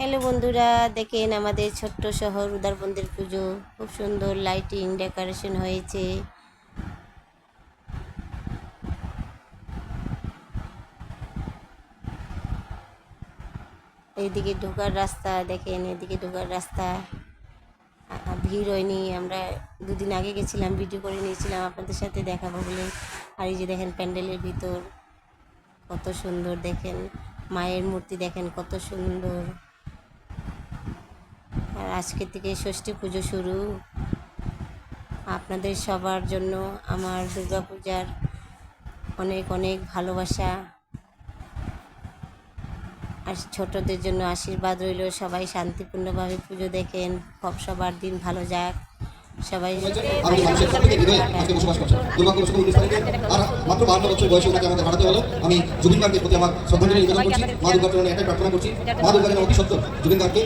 Hello বন্ধুরা, দেখেন আমাদের ছোট্ট শহর উদারবন্দের পুজো। খুব সুন্দর লাইটিং ডেকোরেশন হয়েছে। এইদিকে ঢোকার রাস্তা দেখেন, এদিকে ঢোকার রাস্তা। ভিড় হয়নি, আমরা দুদিন আগে গেছিলাম, ভিডিও করে নিয়েছিলাম আপনাদের সাথে দেখাবো বলে। আর এই যে দেখেন প্যান্ডেলের ভিতর কত সুন্দর, দেখেন মায়ের মূর্তি দেখেন কত সুন্দর। আর আজকে থেকে ষষ্ঠী পুজো শুরু। আপনাদের সবার জন্য আমার দুর্গাপূজার অনেক অনেক ভালোবাসা আর ছোটদের জন্য আশীর্বাদ রইল। সবাই শান্তিপূর্ণভাবে পুজো দেখেন, সবার দিন ভালো যাক। সবাই মাত্র 52 বছর বয়সে ওনাকে আমাদের হারাতে হলো। আমি জুবিন গার্গের প্রতি আমার শ্রদ্ধাঞ্জলি নিবেদন করছি। মা দুর্গার চরণে এটাই প্রার্থনা করছি, মা দুর্গা যেন অতি সত্য জুবিন গার্গকে